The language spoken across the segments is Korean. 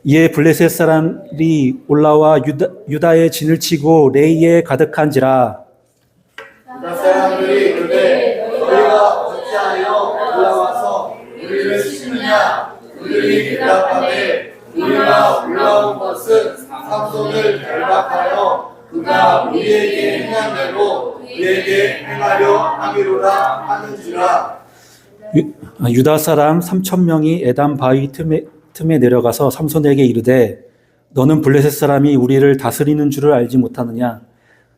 이에 블레셋 사람이 올라와 유다의 진을 치고 레이에 가득한지라. 유다 사람들이 이르되 너희가 어찌하여 올라와서 우리를 치느냐. 그들이 대답하되 우리가 올라온 것은 삼손을 결박하여 그가 우리에게 행한 대로 우리에게 행하려 하기로라 하는지라. 유다 사람 3,000명이 에담 바위 틈에 내려가서 삼손에게 이르되 너는 블레셋 사람이 우리를 다스리는 줄을 알지 못하느냐.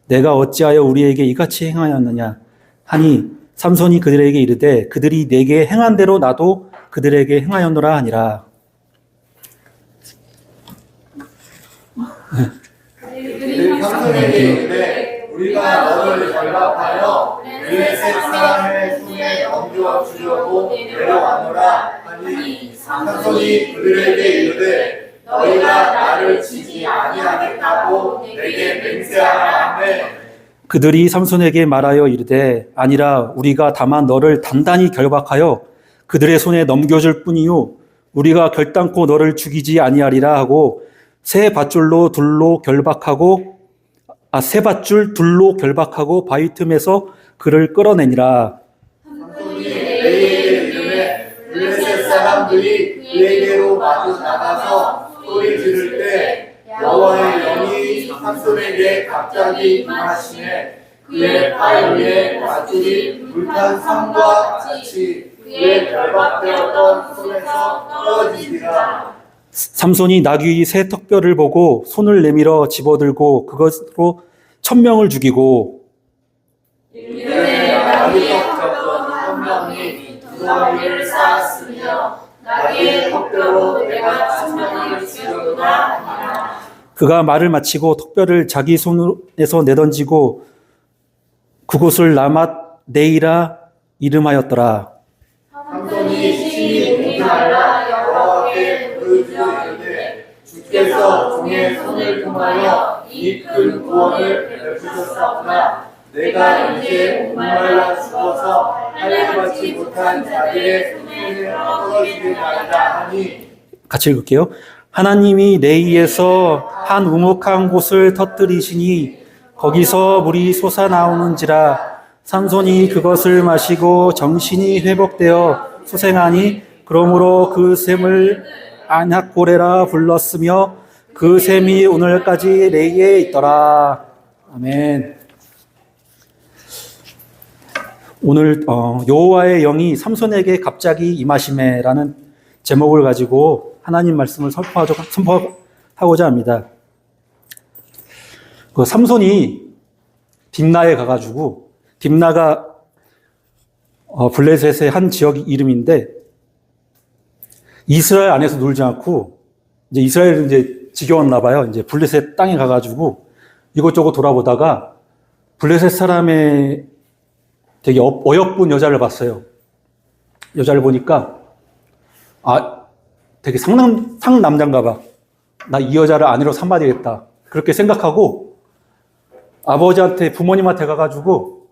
내가 어찌하여 우리에게 이같이 행하였느냐 하니 삼손이 그들에게 이르되 그들이 내게 행한 대로 나도 그들에게 행하였노라 하니라. 그들이 삼손에게 이르되 우리가 너를 결박하여 블레셋 사람의 손에 넘겨 주려고 내려왔노라 하니 삼손이 그들에게 이르되 너희가 나를 치지 아니하겠다고 내게 맹세하라 하매 그들이 삼손에게 말하여 이르되 아니라 우리가 다만 너를 단단히 결박하여 그들의 손에 넘겨줄 뿐이요 우리가 결단코 너를 죽이지 아니하리라 하고 세 밧줄 둘로 결박하고 바위 틈에서 그를 끌어내니라. 삼손이 레이에게 이르되 블레셋 사람들이 그에게로 마주 나가서 소리 지를 때 여호와의 영이 삼손에게 갑자기 임하시매 그의 팔 위에 밧줄이 불탄 성과 같이 그의 결박되었던 손에서 떨어지니라. 삼손이 나귀의 새 턱뼈를 보고 손을 내밀어 집어들고 그것으로 1,000명을 죽이고 이르되 나귀의 턱뼈로 한 명이 두덩이를 쌓았으며 나귀의 턱뼈로 내가 1,000명을 죽였구나 하니라. 그가 말을 마치고 턱뼈를 자기 손에서 내던지고 그곳을 라맛 네이라 이름하였더라. 삼손이 심히 분노하여 여호와께 부르짖으되 주께서 종의 손을 통하여 이 큰 구원을 베푸셨사오나 내가 이제 목말라 죽어서 할례받지 못한 자들의 손에 떨어지게 하리라 하니. 같이 읽을게요. 하나님이 네이에서 한 우묵한 곳을 터뜨리시니 거기서 물이 솟아나오는지라. 삼손이 그것을 마시고 정신이 회복되어 소생하니 그러므로 그 샘을 안약고레라 불렀으며 그 샘이 오늘까지 레이에 있더라. 아멘. 오늘 여호와의 영이 삼손에게 갑자기 임하시매라는 제목을 가지고 하나님 말씀을 선포하고자 합니다. 그 삼손이 딥나에 가가지고 딥나가 블레셋의 한 지역 이름인데 이스라엘 안에서 놀지 않고 이제 이스라엘은 이제 지겨웠나 봐요. 이제 블레셋 땅에 가가지고 이것저것 돌아보다가 블레셋 사람의 되게 어여쁜 여자를 봤어요. 여자를 보니까 되게 상남자인가 봐. 나 이 여자를 아내로 삼아야 되겠다. 그렇게 생각하고 아버지한테 부모님한테 가가지고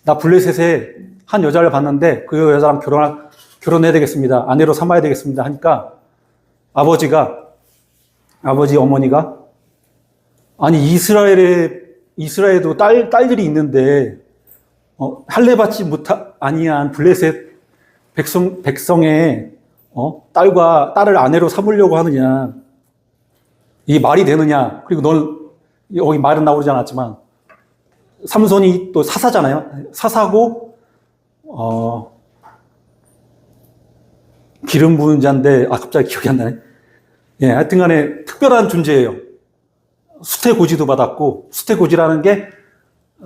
나 블레셋에 한 여자를 봤는데 그 여자랑 결혼해야 되겠습니다. 아내로 삼아야 되겠습니다. 하니까 아버지 어머니가 아니 이스라엘에도 딸들이 있는데 할례받지 아니한 블레셋 백성의 딸을 아내로 삼으려고 하느냐. 이게 말이 되느냐. 그리고 넌 여기 말은 나오지 않았지만 삼손이 또 사사잖아요. 사사고 기름 부은 자인데 갑자기 기억이 안 나네. 예, 하여튼 간에 특별한 존재예요. 수태고지도 받았고 수태고지라는 게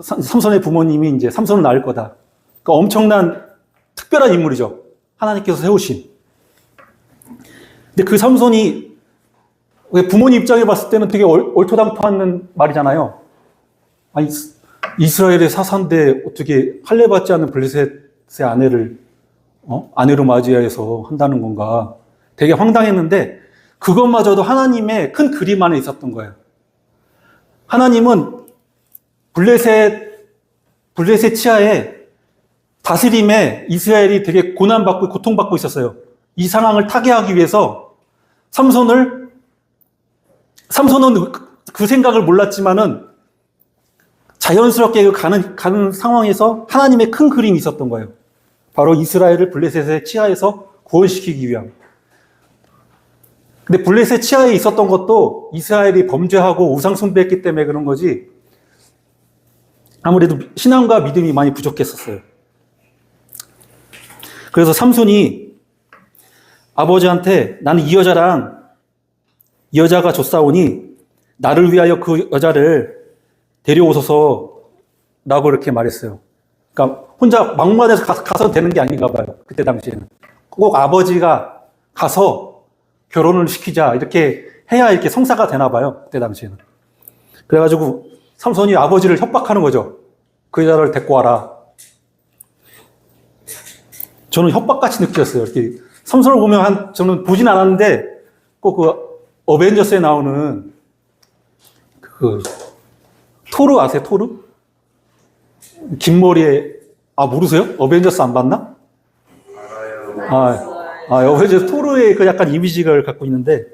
삼손의 부모님이 이제 삼손을 낳을 거다. 그러니까 엄청난 특별한 인물이죠. 하나님께서 세우신. 근데 그 삼손이 부모님 입장에 봤을 때는 되게 얼토당토하는 말이잖아요. 아니, 이스라엘의 사사인데 어떻게 할례받지 않은 블레셋의 아내를 아내로 맞이해서 한다는 건가. 되게 황당했는데 그것마저도 하나님의 큰 그림 안에 있었던 거예요. 하나님은 블레셋 치하에 다스림에 이스라엘이 되게 고난받고 고통받고 있었어요. 이 상황을 타개하기 위해서 삼손을 삼손은 그 생각을 몰랐지만은 자연스럽게 가는 상황에서 하나님의 큰 그림이 있었던 거예요. 바로 이스라엘을 블레셋의 치하에서 구원시키기 위함. 근데 블레셋 치하에 있었던 것도 이스라엘이 범죄하고 우상 숭배했기 때문에 그런 거지, 아무래도 신앙과 믿음이 많이 부족했었어요. 그래서 삼손이 아버지한테 나는 이 여자가 좋사오니 나를 위하여 그 여자를 데려오소서 라고 이렇게 말했어요. 그러니까 혼자 막무가내서 가서 되는 게 아닌가 봐요. 그때 당시에는. 꼭 아버지가 가서 결혼을 시키자 이렇게 해야 이렇게 성사가 되나 봐요. 그때 당시에는. 그래가지고 삼손이 아버지를 협박하는 거죠. 그 여자를 데리고 와라. 저는 협박같이 느꼈어요. 이렇게 삼손을 보면 저는 보진 않았는데 꼭 그 어벤져스에 나오는 그 토르 아세요? 토르? 긴 머리에, 모르세요? 어벤져스 안 봤나? 어벤져스 토르의 그 약간 이미지를 갖고 있는데,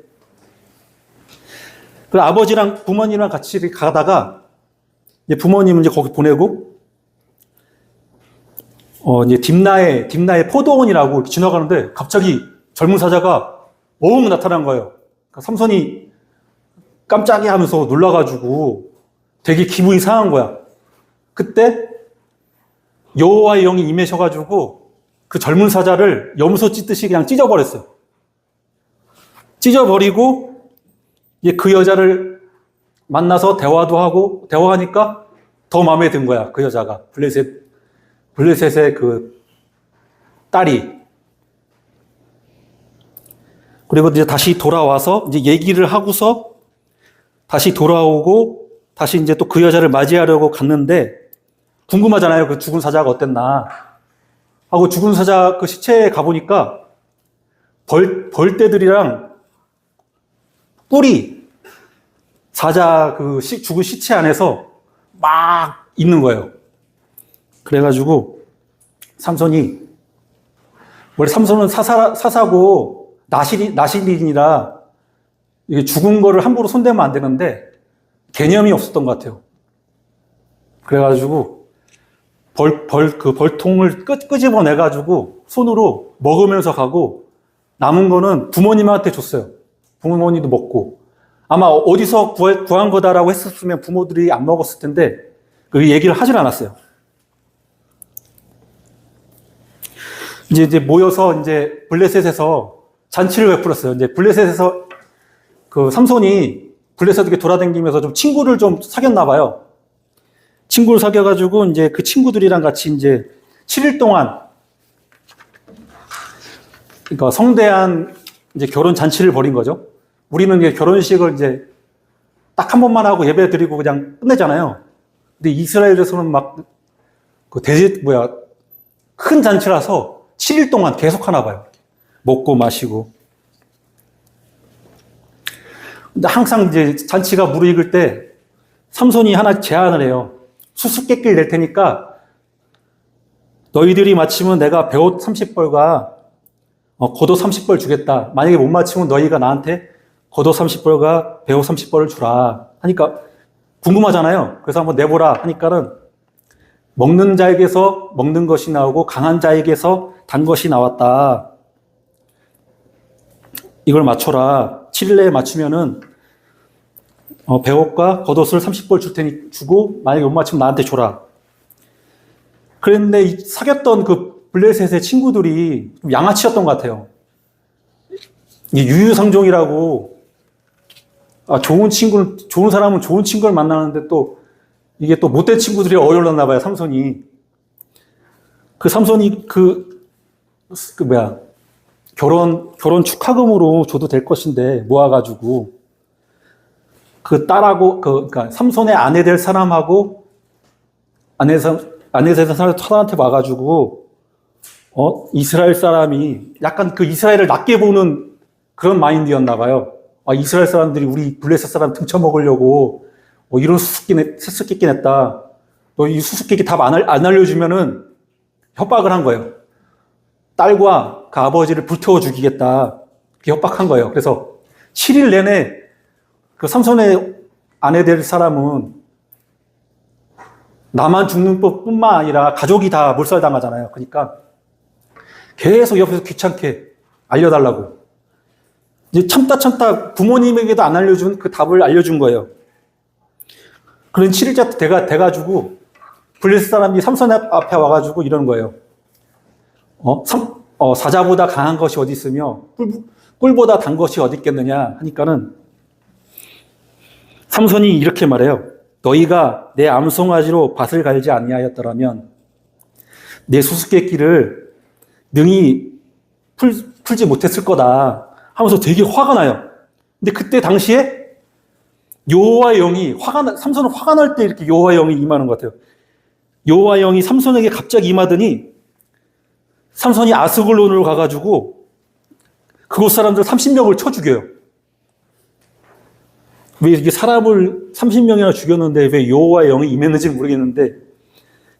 그 아버지랑 부모님이랑 같이 가다가 이제 부모님은 이제 거기 보내고 이제 딥나의 포도원이라고 이렇게 지나가는데 갑자기 젊은 사자가 엉 나타난 거예요. 그러니까 삼손이 깜짝이야 하면서 놀라가지고 되게 기분이 상한 거야. 그때 여호와의 영이 임하셔가지고 그 젊은 사자를 염소 찢듯이 그냥 찢어버렸어요. 찢어버리고 이제 그 여자를 만나서 대화하니까 더 마음에 든 거야. 그 여자가 블레셋의 그 딸이. 그리고 이제 다시 돌아와서 이제 얘기를 하고서 다시 돌아오고 다시 이제 또 그 여자를 맞이하려고 갔는데 궁금하잖아요. 그 죽은 사자가 어땠나 하고 죽은 사자 그 시체에 가보니까 벌떼들이랑 뿔이 사자 그 죽은 시체 안에서 막 있는 거예요. 그래가지고 삼손이, 원래 삼손은 사사고 나시린이라 이게 죽은 거를 함부로 손대면 안 되는데 개념이 없었던 것 같아요. 그래가지고 그 벌통을 끄집어내가지고 손으로 먹으면서 가고 남은 거는 부모님한테 줬어요. 부모님도 먹고. 아마 어디서 구한 거다라고 했었으면 부모들이 안 먹었을 텐데 그 얘기를 하질 않았어요. 이제 모여서 이제 블레셋에서 잔치를 베풀었어요. 이제 블레셋에서 그 삼손이 블레셋 이렇게 돌아다니면서 좀 친구를 좀 사귀었나 봐요. 친구를 사귀어가지고 이제 그 친구들이랑 같이 이제 7일 동안, 그러니까 성대한 이제 결혼 잔치를 벌인 거죠. 우리는 이제 결혼식을 이제 딱 한 번만 하고 예배 드리고 그냥 끝내잖아요. 근데 이스라엘에서는 막 그 큰 잔치라서 7일 동안 계속 하나 봐요. 먹고 마시고. 근데 항상 이제 잔치가 무르익을 때 삼손이 하나 제안을 해요. 수수께끼를 낼 테니까 너희들이 맞히면 내가 배옷 30벌과 겉옷 30벌 주겠다. 만약에 못 맞히면 너희가 나한테 겉옷 30벌과 배옷 30벌을 주라. 하니까 궁금하잖아요. 그래서 한번 내보라 하니까는 먹는 자에게서 먹는 것이 나오고 강한 자에게서 단 것이 나왔다. 이걸 맞춰라. 7일 내에 맞추면은 배옷과 겉옷을 30벌 줄 테니 주고 만약에 못 맞추면 나한테 줘라. 그랬는데 사귀었던 그 블레셋의 친구들이 좀 양아치였던 것 같아요. 유유상종이라고 좋은 사람은 좋은 친구를 만나는데 또 이게 또 못된 친구들이 어울렸나 봐요. 삼손이. 그 삼손이 결혼 축하금으로 줘도 될 것인데 모아가지고 그 딸하고 그러니까 삼손의 아내 될 사람하고 아내 될 사람한테 와가지고 이스라엘 사람이 약간 그 이스라엘을 낮게 보는 그런 마인드였나 봐요. 이스라엘 사람들이 우리 블레셋 사람 등쳐먹으려고 이런 수수께끼 냈다. 너 이 수수께끼 답 안 알려주면은 협박을 한 거예요. 딸과 그 아버지를 불태워 죽이겠다. 그렇게 협박한 거예요. 그래서 7일 내내 그 삼손의 아내 될 사람은 나만 죽는 것뿐만 아니라 가족이 다 몰살당하잖아요. 그러니까 계속 옆에서 귀찮게 알려달라고. 이제 참다 부모님에게도 안 알려준 그 답을 알려준 거예요. 그런 7일째 돼가지고 블레셋 사람이 삼손 앞에 와가지고 이러는 거예요. 사자보다 강한 것이 어디 있으며 꿀보다 단 것이 어디 있겠느냐 하니까는 삼손이 이렇게 말해요. 너희가 내 암송아지로 밭을 갈지 아니하였더라면 내 수수께끼를 능히 풀지 못했을 거다 하면서 되게 화가 나요. 근데 그때 당시에 여호와의 영이 삼손은 화가 날 때 이렇게 여호와의 영이 임하는 것 같아요. 여호와의 영이 삼손에게 갑자기 임하더니 삼손이 아스글론으로 가가지고 그곳 사람들 30명을 쳐 죽여요. 왜 이게 사람을 30명이나 죽였는데 왜 여호와의 영이 임했는지 모르겠는데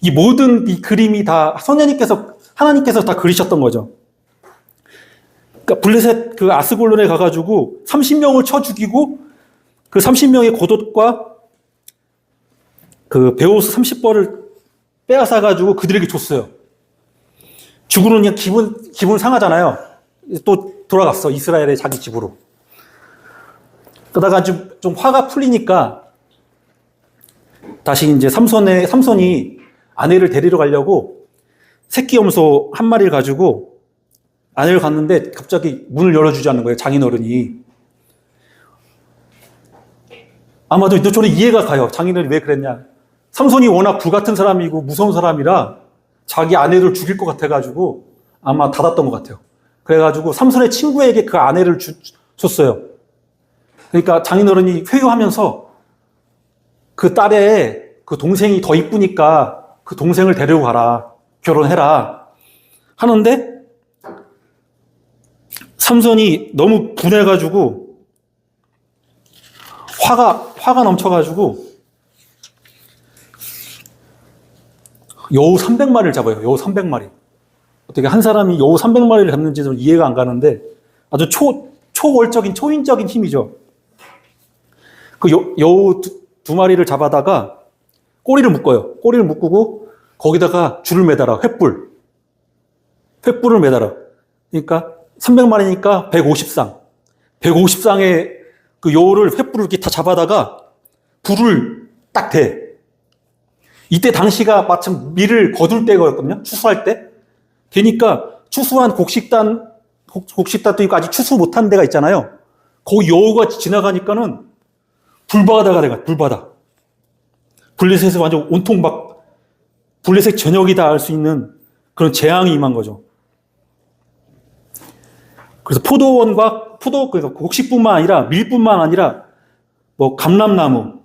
이 모든 이 그림이 다 하나님께서 다 그리셨던 거죠. 그러니까 블레셋 그 아스글론에 가가지고 30명을 쳐 죽이고 그 30명의 겉옷과 그 베옷 30벌을 빼앗아가지고 그들에게 줬어요. 죽으면 그냥 기분 상하잖아요. 또 돌아갔어. 이스라엘의 자기 집으로. 그러다가 좀 화가 풀리니까 다시 이제 삼손이 아내를 데리러 가려고 새끼 염소 한 마리를 가지고 아내를 갔는데 갑자기 문을 열어주지 않는 거예요. 장인어른이. 아마도 저는 이해가 가요. 장인어른이 왜 그랬냐. 삼손이 워낙 불같은 사람이고 무서운 사람이라 자기 아내를 죽일 것 같아가지고 아마 닫았던 것 같아요. 그래가지고 삼손의 친구에게 그 아내를 줬어요. 그러니까 장인어른이 회유하면서 그 딸의 그 동생이 더 이쁘니까 그 동생을 데리고 가라. 결혼해라. 하는데 삼손이 너무 분해가지고 화가 넘쳐가지고 여우 300마리를 잡아요. 여우 300마리. 어떻게 한 사람이 여우 300마리를 잡는지는 이해가 안 가는데 아주 초인적인 힘이죠. 그 여우 두 마리를 잡아다가 꼬리를 묶어요. 꼬리를 묶고 거기다가 줄을 매달아. 횃불을 매달아. 그러니까 300마리니까 150쌍. 150쌍의 그 여우를 횃불을 이렇게 다 잡아다가 불을 딱 대. 이때 당시가 마침 밀을 거둘 때거든요. 추수할 때. 되니까 추수한 곡식단도 있고 아직 추수 못한 데가 있잖아요. 거기 여우가 지나가니까는 불바다가 돼가 불바다. 블레셋에서 완전 온통 막 블레셋 전역이다 알 수 있는 그런 재앙이 임한 거죠. 그래서 그러니까 곡식뿐만 아니라 밀뿐만 아니라 뭐 감람나무가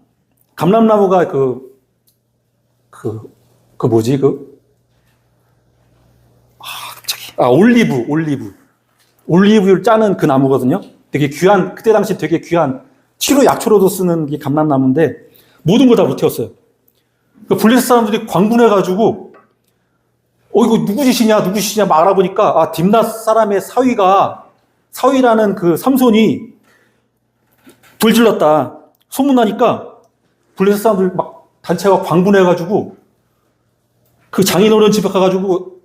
올리브유를 짜는 그 나무거든요. 되게 귀한, 그때 당시 되게 귀한 치료 약초로도 쓰는 게 감람나무인데 모든 걸 다 불태웠어요. 그러니까 블레셋 사람들이 광분해가지고 이거 누구 짓이냐 막 알아보니까 딥낫 사람의 사위라는 그 삼손이 불질렀다 소문나니까 블레셋 사람들 막 단체가 광분해가지고 그 장인어른 집에 가가지고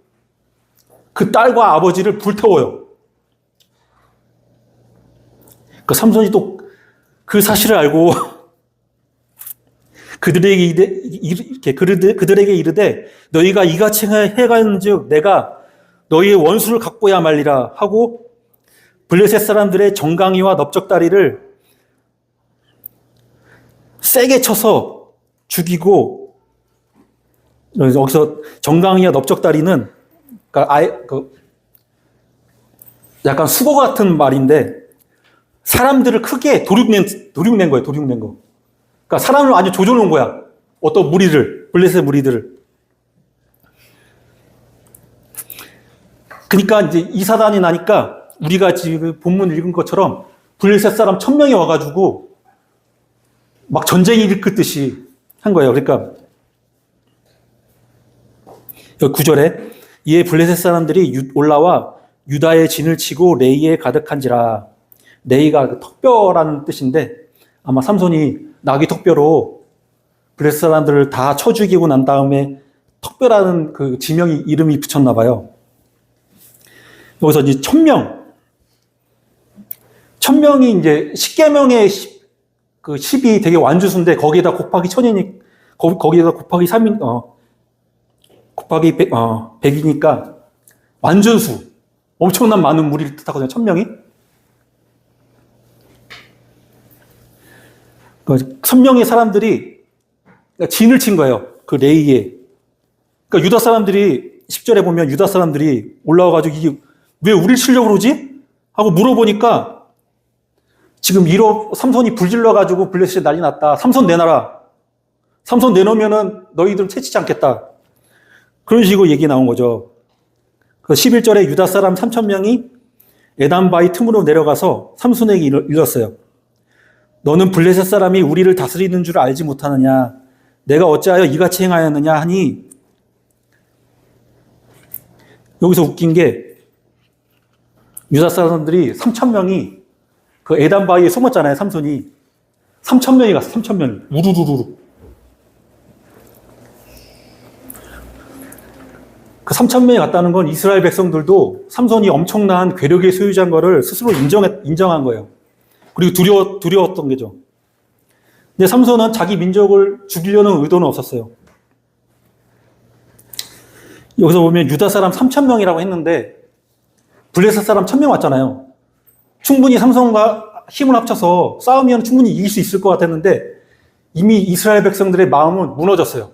그 딸과 아버지를 불태워요. 그 삼손이 또 그 사실을 알고 그들에게 이르되 너희가 이같이 해간즉 내가 너희의 원수를 갖고야 말리라 하고 블레셋 사람들의 정강이와 넓적다리를 세게 쳐서 죽이고, 여기서 정강이와 넓적다리는 약간 수고 같은 말인데 사람들을 크게 도륙낸 거예요. 그러니까 사람을 완전 조져놓은 거야. 어떤 블레셋 무리들을. 그러니까 이제 이 사단이 나니까 우리가 지금 본문 읽은 것처럼 블레셋 사람 1000명이 와가지고 막 전쟁이 일으켰듯이 한 거예요. 그러니까 여기 9절에 이에 블레셋 사람들이 올라와 유다의 진을 치고 레이에 가득한지라. 레이가 턱뼈라는 뜻인데 아마 삼손이 나귀 턱뼈로 블레셋 사람들을 다 쳐 죽이고 난 다음에 턱뼈라는 그 지명이 이름이 붙였나 봐요. 여기서 이제 1000명이 이제 10계명의 그 10이 되게 완주수인데 거기에다 곱하기 1000이니 거기에다 곱하기 3이 곱하기 100이니까 완전수, 엄청난 많은 무리를 뜻하거든요. 1000명이. 그 1000명의 사람들이 진을 친 거예요. 그 레이에. 그러니까 유다 사람들이 10절에 보면 유다 사람들이 올라와가지고 이게 왜 우리를 치려고 그러지? 하고 물어보니까 지금 삼손이 불질러가지고 블레셋이 난리 났다. 삼손 내놔라. 삼손 내놓으면은 너희들은 채치지 않겠다. 그런 식으로 얘기 나온 거죠. 그 11절에 유다 사람 3000명이 에담바위 틈으로 내려가서 삼손에게 일렀어요. 너는 블레셋 사람이 우리를 다스리는 줄 알지 못하느냐? 내가 어찌하여 이같이 행하였느냐 하니, 여기서 웃긴 게 유다 사람들이 3000명이 그 에담바위에 숨었잖아요. 삼손이 3000명이 갔어. 3000명이 우르르르. 그 3000명이 갔다는 건 이스라엘 백성들도 삼손이 엄청난 괴력의 소유자인 거를 스스로 인정한 거예요. 그리고 두려웠던 거죠. 근데 삼손은 자기 민족을 죽이려는 의도는 없었어요. 여기서 보면 유다 사람 3000명이라고 했는데 블레셋 사람 1000명 왔잖아요. 충분히 삼손과 힘을 합쳐서 싸우면 충분히 이길 수 있을 것 같았는데 이미 이스라엘 백성들의 마음은 무너졌어요.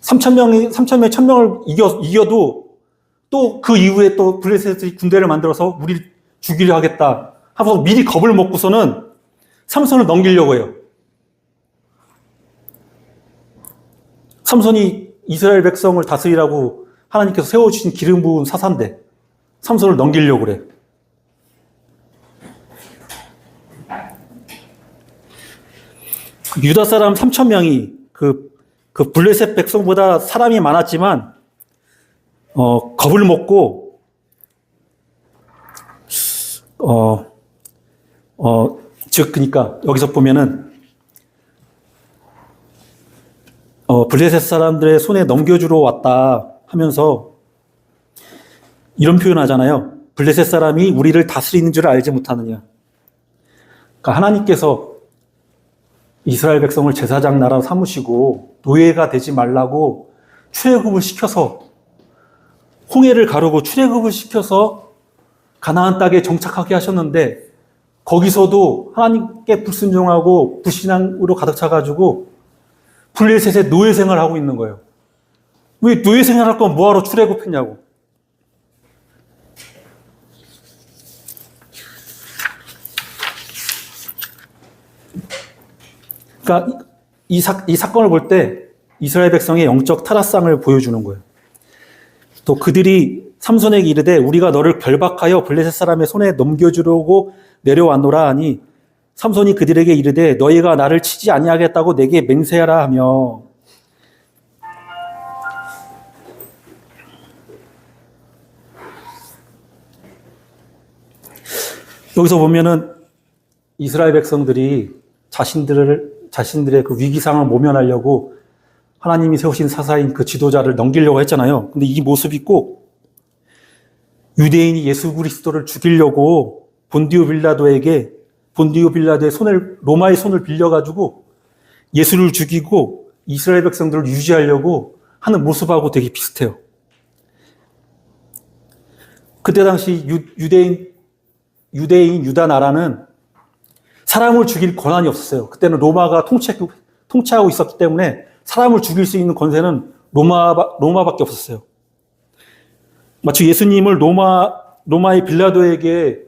3000명이 1000명을 이겨도 또 그 이후에 또 블레셋이 군대를 만들어서 우리를 죽이려 하겠다 하면서 미리 겁을 먹고서는 삼손을 넘기려고 해요. 삼손이 이스라엘 백성을 다스리라고 하나님께서 세워주신 기름 부은 사사인데 삼손을 넘기려고 그래. 유다 사람 3000명이 그 블레셋 백성보다 사람이 많았지만 겁을 먹고 그러니까 여기서 보면은 블레셋 사람들의 손에 넘겨주러 왔다 하면서 이런 표현하잖아요. 블레셋 사람이 우리를 다스리는 줄 알지 못하느냐. 그러니까 하나님께서 이스라엘 백성을 제사장 나라 삼으시고 노예가 되지 말라고 출애굽을 시켜서 홍해를 가르고 출애굽을 시켜서 가나안 땅에 정착하게 하셨는데 거기서도 하나님께 불순종하고 불신앙으로 가득 차가지고 블레셋의 노예 생활을 하고 있는 거예요. 왜 노예 생활할 건 뭐하러 출애굽했냐고. 그러니까 이 사건을 볼 때 이스라엘 백성의 영적 타락상을 보여주는 거예요. 또 그들이 삼손에게 이르되 우리가 너를 결박하여 블레셋 사람의 손에 넘겨주려고 내려왔노라 하니 삼손이 그들에게 이르되 너희가 나를 치지 아니하겠다고 내게 맹세하라 하며. 여기서 보면은 이스라엘 백성들이 자신들의 그 위기상을 모면하려고 하나님이 세우신 사사인 그 지도자를 넘기려고 했잖아요. 근데 이 모습이 꼭 유대인이 예수 그리스도를 죽이려고 본디오 빌라도의 로마의 손을 빌려가지고 예수를 죽이고 이스라엘 백성들을 유지하려고 하는 모습하고 되게 비슷해요. 그때 당시 유다 나라는 사람을 죽일 권한이 없었어요. 그때는 로마가 통치하고 있었기 때문에 사람을 죽일 수 있는 권세는 로마밖에 없었어요. 마치 예수님을 로마의 빌라도의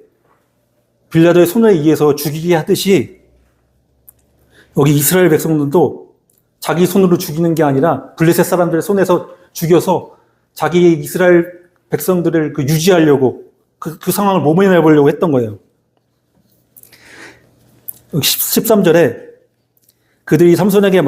손에 의해서 죽이게 하듯이 여기 이스라엘 백성들도 자기 손으로 죽이는 게 아니라 블레셋 사람들의 손에서 죽여서 자기 이스라엘 백성들을 유지하려고 그 상황을 모면해보려고 했던 거예요. 13절에 그들이 삼손에게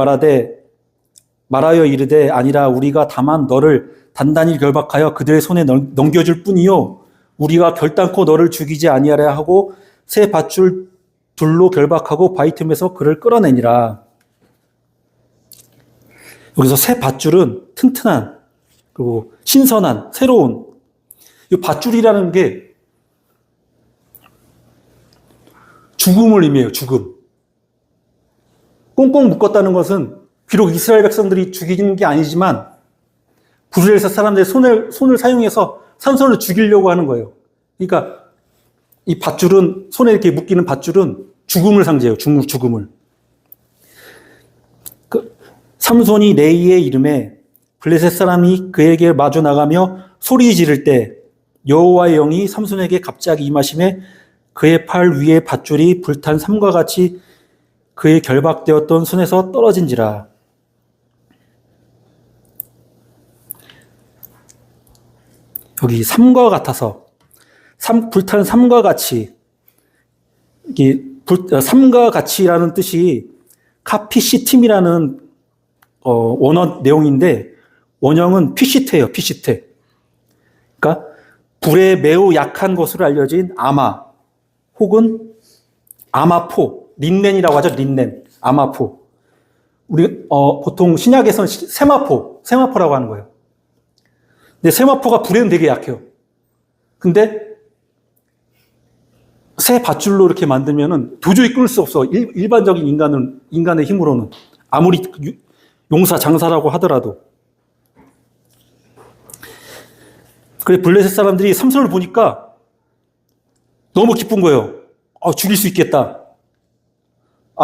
말하여 이르되 아니라 우리가 다만 너를 단단히 결박하여 그들의 손에 넘겨줄 뿐이요 우리가 결단코 너를 죽이지 아니하려 하고 새 밧줄 둘로 결박하고 바위 틈에서 그를 끌어내니라. 여기서 새 밧줄은 튼튼한, 그리고 신선한, 새로운, 이 밧줄이라는 게 죽음을 의미해요, 죽음. 꽁꽁 묶었다는 것은 비록 이스라엘 백성들이 죽이는 게 아니지만 부르엘사 사람들의 손을 사용해서 삼손을 죽이려고 하는 거예요. 그러니까 이 밧줄은, 손에 이렇게 묶이는 밧줄은 죽음을 상징해요, 죽음을. 삼손이 레이의 이름에 블레셋 사람이 그에게 마주 나가며 소리 지를 때 여호와의 영이 삼손에게 갑자기 임하심에 그의 팔 위에 밧줄이 불탄 삼과 같이 그의 결박되었던 손에서 떨어진지라. 여기 삼과 같아서, 불탄 삼과 같이, 이게 삼과 같이라는 뜻이 카피시팀이라는 원어 내용인데, 원형은 피시테예요, 피시테. 그러니까 불에 매우 약한 것으로 알려진 아마, 혹은 아마포, 린넨이라고 하죠, 린넨, 아마포. 우리 보통 신약에서는 세마포라고 하는 거예요. 근데 세마포가 불에는 되게 약해요. 근데 새 밧줄로 이렇게 만들면은 도저히 끊을 수 없어. 일반적인 인간의 힘으로는. 아무리 용사, 장사라고 하더라도. 그래, 블레셋 사람들이 삼손을 보니까 너무 기쁜 거예요. 죽일 수 있겠다.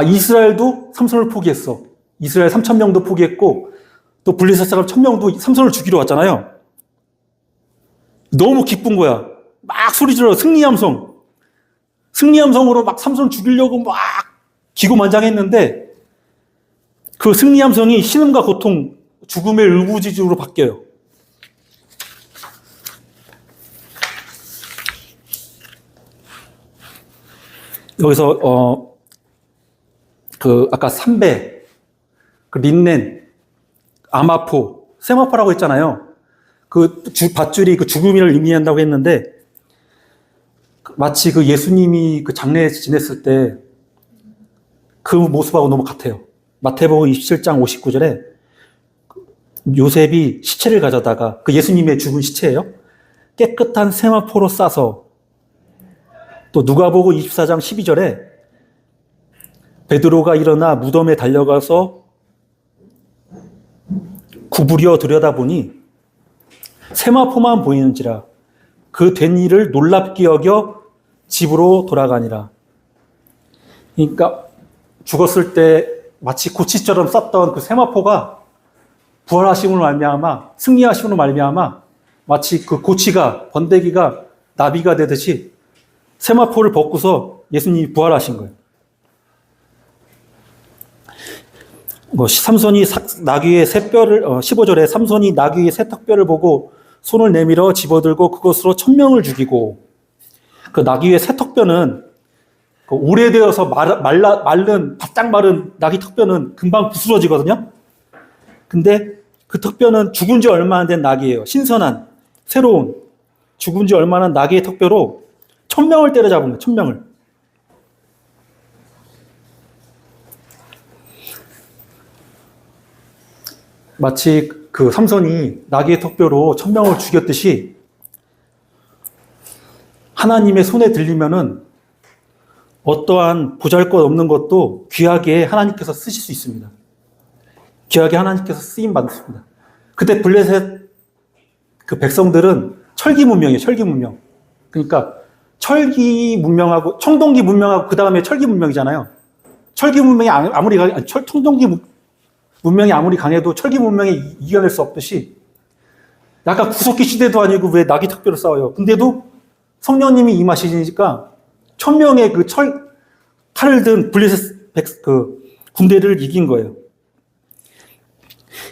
이스라엘도 삼손을 포기했어. 이스라엘 3,000명도 포기했고, 또 블레셋 사람 1,000명도 삼손을 죽이러 왔잖아요. 너무 기쁜 거야. 막 소리 질러, 승리함성. 승리함성으로 막 삼손을 죽이려고 막 기고만장했는데, 그 승리함성이 신음과 고통, 죽음의 울부짖음으로 바뀌어요. 여기서 아까 삼배, 린넨, 아마포, 세마포라고 했잖아요. 밧줄이 죽음을 의미한다고 했는데, 마치 예수님이 장례에 지냈을 때 그 모습하고 너무 같아요. 마태복음 27장 59절에 요셉이 시체를 가져다가, 예수님의 죽은 시체예요, 깨끗한 세마포로 싸서, 또 누가복음 24장 12절에 베드로가 일어나 무덤에 달려가서 구부려 들여다보니 세마포만 보이는지라 그 된 일을 놀랍게 여겨 집으로 돌아가니라. 그러니까 죽었을 때 마치 고치처럼 쌌던 그 세마포가 부활하심으로 말미암아, 승리하심으로 말미암아 마치 그 고치가, 번데기가 나비가 되듯이 세마포를 벗고서 예수님이 부활하신 거예요. 삼손이 나귀의 새 뼈를, 15절에 삼손이 나귀의 새 턱뼈를 보고 손을 내밀어 집어들고 그것으로 1,000명을 죽이고, 그 나귀의 새 턱뼈는 오래되어서 마른, 바짝 마른 나귀 턱뼈는 금방 부스러지거든요. 근데 그 턱뼈는 죽은 지 얼마 안 된 나귀예요. 신선한, 새로운, 죽은 지 얼마 안 된 나귀의 턱뼈로 1,000명을 때려잡은 거예요. 1,000명을. 마치 삼손이 나귀의 턱뼈로 1,000명을 죽였듯이 하나님의 손에 들리면은 어떠한 보잘것없는 것도 귀하게 하나님께서 쓰실 수 있습니다. 귀하게 하나님께서 쓰임 받습니다. 그때 블레셋 백성들은 철기 문명이에요. 철기 문명. 그러니까 철기 문명하고 청동기 문명하고 그 다음에 철기 문명이잖아요. 철기 문명이 청동기 문명이 아무리 강해도 철기 문명이 이겨낼 수 없듯이, 약간 구석기 시대도 아니고 왜 나귀 턱뼈를 싸워요. 근데도 성령님이 임하시니까 1,000명의 칼을 든 블레셋 군대를 이긴 거예요.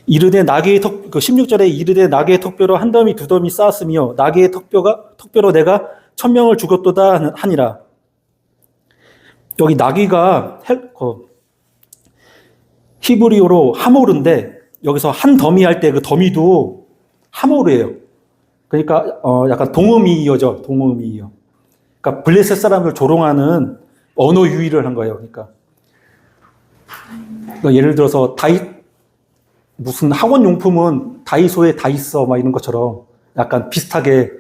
이르되 나귀의 16절에 이르되 나귀의 턱뼈로 한 더미 두 더미 쌓았으며 나귀의 턱뼈로 내가 1,000명을 죽였도다 하니라. 여기 나귀가 히브리어로 하모르인데, 여기서 한 더미 할 때 그 더미도 하모르예요. 그러니까 약간 동음이어죠. 동음이어. 그러니까 블레셋 사람을 조롱하는 언어 유희를 한 거예요. 그러니까 예를 들어서 무슨 학원 용품은 다이소에 다 있어 막 이런 것처럼 약간 비슷하게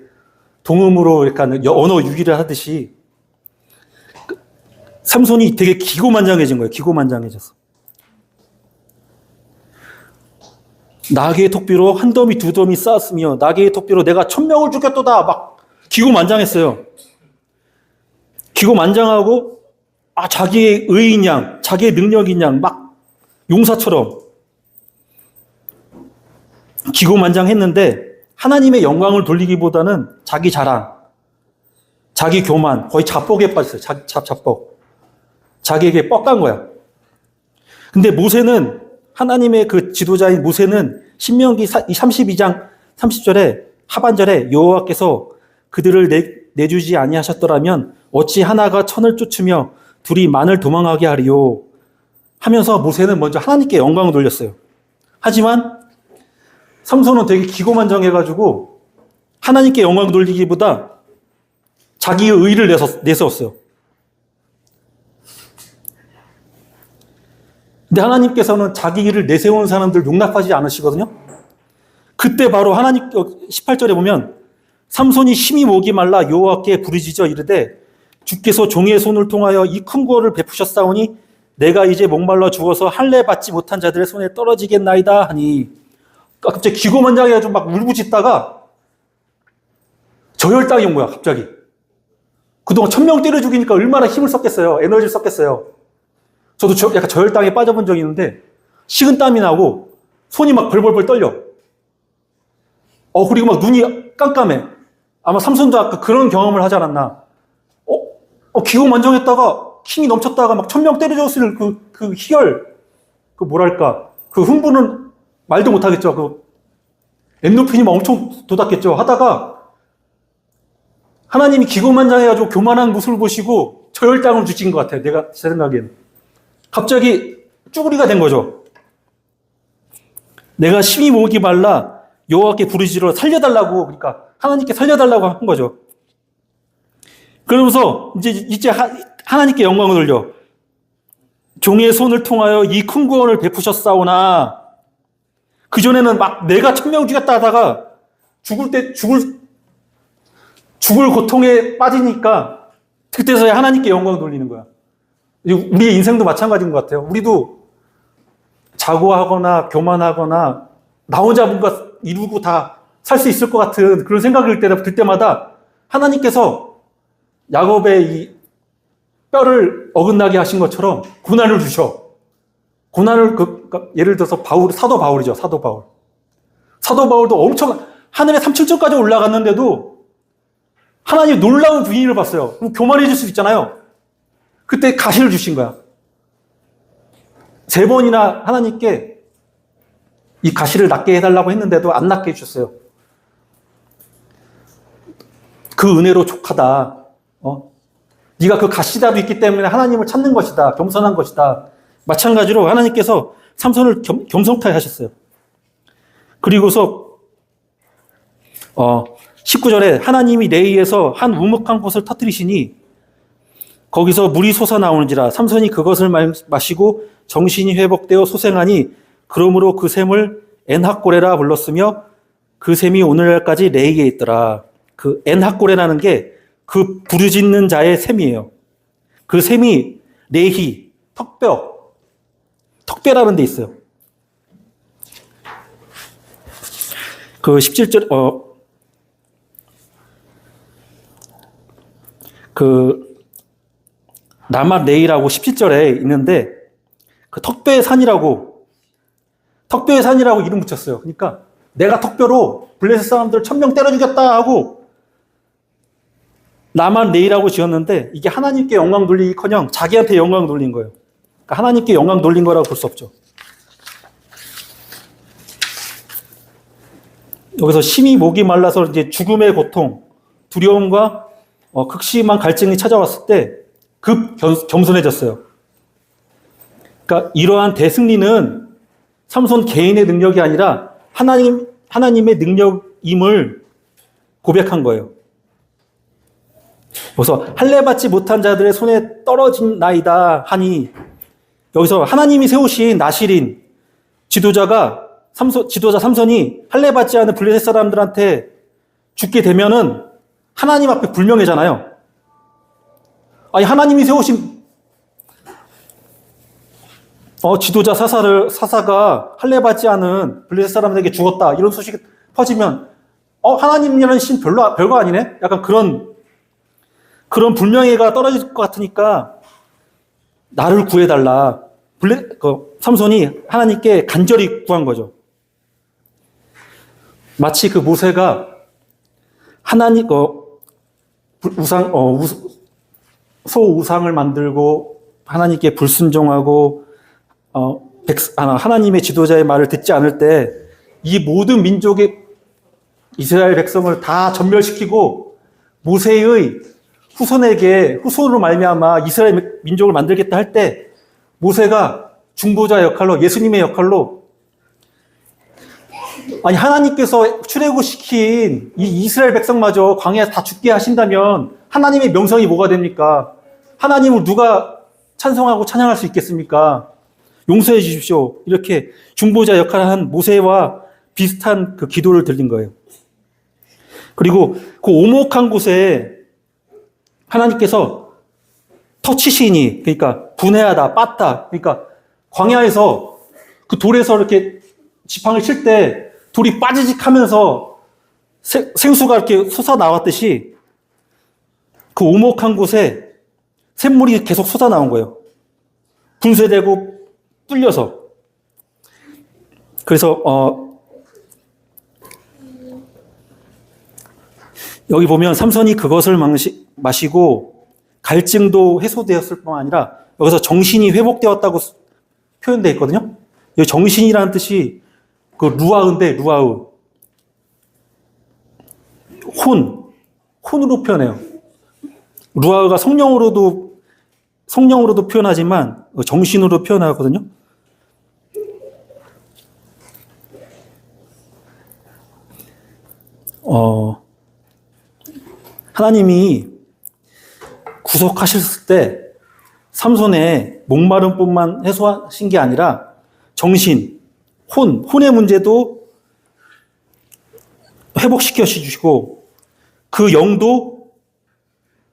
동음으로 약간 언어 유희를 하듯이 삼손이 되게 기고만장해진 거예요. 기고만장해졌어. 나귀의 턱비로 한 더미 두 더미 쌓았으며 나귀의 턱비로 내가 1000명을 죽였도다 막 기고만장했어요. 기고만장하고 자기의 의인 양, 자기의 능력인 양 막 용사처럼 기고만장했는데 하나님의 영광을 돌리기보다는 자기 자랑, 자기 교만, 거의 자뻑에 빠졌어요. 자뻑. 자기에게 뻑간 거야. 근데 모세는 하나님의 그 지도자인 모세는 신명기 32장 30절에 하반절에 여호와께서 그들을 내주지 아니하셨더라면 어찌 하나가 천을 쫓으며 둘이 만을 도망하게 하리요 하면서 모세는 먼저 하나님께 영광을 돌렸어요. 하지만 삼손은 되게 기고만장해가지고 하나님께 영광을 돌리기보다 자기의 의를 내세웠어요. 근데 하나님께서는 자기 일을 내세운 사람들 용납하지 않으시거든요. 그때 바로 하나님 18절에 보면 삼손이 심히 목이 말라 여호와께 부르짖어 이르되 주께서 종의 손을 통하여 이 큰 구원을 베푸셨사오니 내가 이제 목말라 죽어서 할례 받지 못한 자들의 손에 떨어지겠나이다 하니 갑자기 기고만장해가지고 막 울부짖다가 저혈당이 온 거야. 갑자기. 그동안 1000명 때려 죽이니까 얼마나 힘을 썼겠어요. 에너지를 썼겠어요. 저도 약간 저혈당에 빠져본 적이 있는데 식은땀이 나고 손이 막 벌벌벌 떨려. 그리고 막 눈이 깜깜해. 아마 삼손도 아까 그런 경험을 하지 않았나. 기고만장했다가 힘이 넘쳤다가 막 1000명 때려 죽었을 그 희열, 뭐랄까, 그 흥분은 말도 못하겠죠. 엔도핀이 막 엄청 돋았겠죠. 하다가 하나님이 기고만장해가지고 교만한 모습을 보시고 저혈당을 주신 것 같아요. 제 생각에는. 갑자기 쭈구리가 된 거죠. 내가 심히 목이 말라 여호와께 부르짖어 살려달라고, 그러니까 하나님께 살려달라고 한 거죠. 그러면서 이제 하나님께 영광을 돌려 종의 손을 통하여 이 큰 구원을 베푸셨사오나 그전에는 막 내가 1000명 죽였다 하다가 죽을 고통에 빠지니까 그때서야 하나님께 영광을 돌리는 거야. 우리의 인생도 마찬가지인 것 같아요. 우리도 자고하거나 교만하거나 나 혼자 뭔가 이루고 다 살 수 있을 것 같은 그런 생각을 들 때마다 하나님께서 야곱의 이 뼈를 어긋나게 하신 것처럼 고난을 주셔. 고난을 예를 들어서 사도 바울이죠. 사도 바울. 사도 바울도 엄청 하늘의 3층까지 올라갔는데도 하나님 놀라운 부인을 봤어요. 그럼 교만해질 수 있잖아요. 그때 가시를 주신 거야. 3번이나 하나님께 이 가시를 낫게 해달라고 했는데도 안 낫게 해주셨어요. 그 은혜로 족하다. 네가 그 가시라도 있기 때문에 하나님을 찾는 것이다. 겸손한 것이다. 마찬가지로 하나님께서 삼손을 겸손하게 하셨어요. 그리고서 19절에 하나님이 레이에서 한 우묵한 곳을 터뜨리시니 거기서 물이 솟아나오는지라 삼손이 그것을 마시고 정신이 회복되어 소생하니 그러므로 그 샘을 엔학고레라 불렀으며 그 샘이 오늘날까지 레이에 있더라. 그 엔학고레라는 게 그 부르짖는 자의 샘이에요. 그 샘이 레히, 턱뼈라는 데 있어요. 그 17절, 라맛 레이라고 17절에 있는데 그 턱뼈의 산이라고 이름 붙였어요. 그러니까 내가 턱뼈로 블레셋 사람들 1000명 때려 죽였다 하고 라맛 레이라고 지었는데 이게 하나님께 영광 돌리기커녕 자기한테 영광 돌린 거예요. 그러니까 하나님께 영광 돌린 거라고 볼 수 없죠. 여기서 심히 목이 말라서 이제 죽음의 고통, 두려움과 극심한 갈증이 찾아왔을 때 겸손해졌어요. 그러니까 이러한 대승리는 삼손 개인의 능력이 아니라 하나님의 능력임을 고백한 거예요. 여기서 할례 받지 못한 자들의 손에 떨어진 나이다 하니, 여기서 하나님이 세우신 나실인 지도자 삼손이 할례 받지 않은 블레셋 사람들한테 죽게 되면은 하나님 앞에 불명예잖아요. 아니, 하나님이 세우신 지도자 사사가 할례 받지 않은 블레셋 사람들에게 죽었다, 이런 소식이 퍼지면 하나님이라는 신 별거 아니네? 약간 그런 불명예가 떨어질 것 같으니까 나를 구해달라. 삼손이 하나님께 간절히 구한 거죠. 마치 그 모세가 하나님 소우상을 만들고 하나님께 불순종하고 하나님의 지도자의 말을 듣지 않을 때 이 모든 민족의 이스라엘 백성을 다 전멸시키고 모세의 후손으로 말미암아 이스라엘 민족을 만들겠다 할 때 모세가 중보자 역할로, 예수님의 역할로, 아니, 하나님께서 출애굽시킨 이 이스라엘 백성마저 광야에서 다 죽게 하신다면 하나님의 명성이 뭐가 됩니까? 하나님을 누가 찬송하고 찬양할 수 있겠습니까? 용서해 주십시오. 이렇게 중보자 역할을 한 모세와 비슷한 그 기도를 드린 거예요. 그리고 그 오목한 곳에 하나님께서 터치시니, 그러니까 분해하다, 빻다, 그러니까 광야에서 그 돌에서 이렇게 지팡이를 칠 때 돌이 빠지직 하면서 생수가 이렇게 솟아 나왔듯이 그 오목한 곳에 샘물이 계속 솟아 나온 거예요. 분쇄되고 뚫려서. 그래서 여기 보면 삼손이 그것을 마시고 갈증도 해소되었을 뿐만 아니라 여기서 정신이 회복되었다고 표현되어 있거든요. 여기 정신이라는 뜻이 그 루아우인데, 루아우. 혼으로 표현해요. 루아우가 성령으로도 표현하지만 정신으로 표현하거든요. 하나님이 구속하셨을 때 삼손의 목마름뿐만 해소하신 게 아니라 정신, 혼의 문제도 회복시켜 주시고 그 영도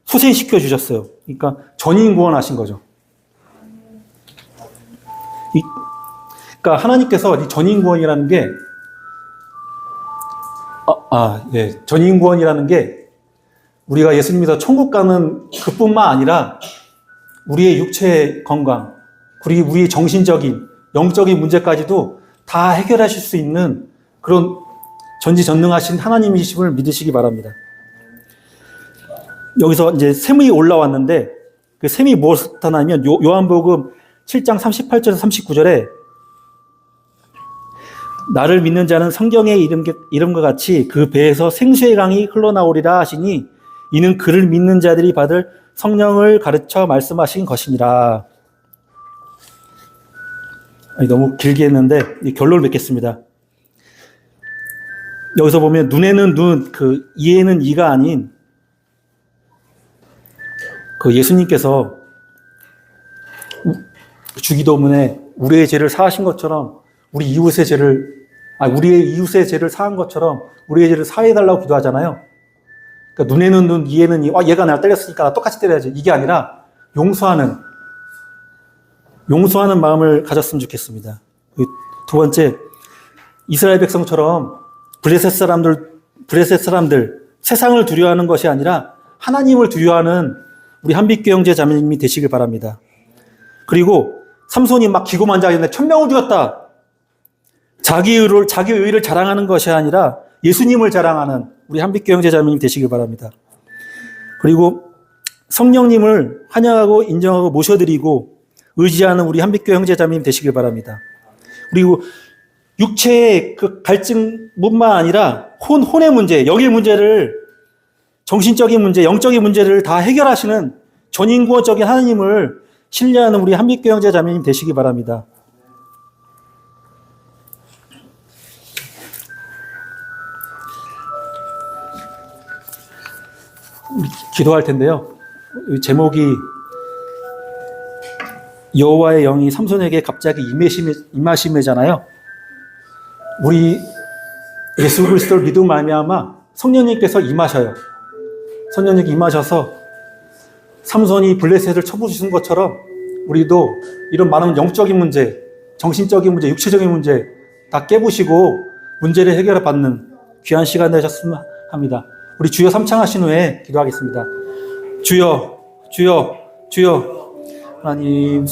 소생시켜 주셨어요. 그러니까 전인 구원하신 거죠. 그러니까 하나님께서 이 전인 구원이라는 게 전인 구원이라는 게 우리가 예수 믿어 천국 가는 그뿐만 아니라 우리의 육체의 건강, 그리고 우리의 정신적인, 영적인 문제까지도 다 해결하실 수 있는 그런 전지전능하신 하나님이심을 믿으시기 바랍니다. 여기서 이제 샘이 올라왔는데 그 샘이 무엇을 뜻하냐면 요한복음 7장 38절에서 39절에 나를 믿는 자는 성경의 이름과 같이 그 배에서 생수의 강이 흘러나오리라 하시니 이는 그를 믿는 자들이 받을 성령을 가르쳐 말씀하신 것이니라. 너무 길게 했는데 결론을 맺겠습니다. 여기서 보면 눈에는 눈, 이에는 이가 아닌 그 예수님께서 주기도문에 우리의 죄를 사하신 것처럼 우리의 이웃의 죄를 사한 것처럼 우리의 죄를 사해달라고 기도하잖아요. 그러니까 눈에는 눈, 이에는 이, 얘가 나를 때렸으니까 나 똑같이 때려야지. 이게 아니라 용서하는 마음을 가졌으면 좋겠습니다. 두 번째, 이스라엘 백성처럼 블레셋 사람들, 세상을 두려워하는 것이 아니라 하나님을 두려워하는 우리 한빛교 형제 자매님이 되시길 바랍니다. 그리고 삼손이 막 기고만장했는데 1000명을 죽였다. 자기 의를 자랑하는 것이 아니라 예수님을 자랑하는 우리 한빛교 형제 자매님 되시길 바랍니다. 그리고 성령님을 환영하고 인정하고 모셔드리고 의지하는 우리 한빛교 형제 자매님 되시길 바랍니다. 그리고 육체의 그 갈증뿐만 아니라 혼의 문제, 영의 문제를, 정신적인 문제, 영적인 문제를 다 해결하시는 전인구원적인 하나님을 신뢰하는 우리 한빛교 형제 자매님 되시기 바랍니다. 우리 기도할 텐데요. 제목이 여호와의 영이 삼손에게 갑자기 임하심이잖아요. 우리 예수 그리스도를 믿음 말미암아 성령님께서 임하셔요. 성령님이 임하셔서 삼손이 블레셋을 쳐부수신 것처럼 우리도 이런 많은 영적인 문제, 정신적인 문제, 육체적인 문제 다 깨부시고 문제를 해결해 받는 귀한 시간 되셨으면 합니다. 우리 주여 삼창하신 후에 기도하겠습니다. 주여, 주여, 주여. 하나님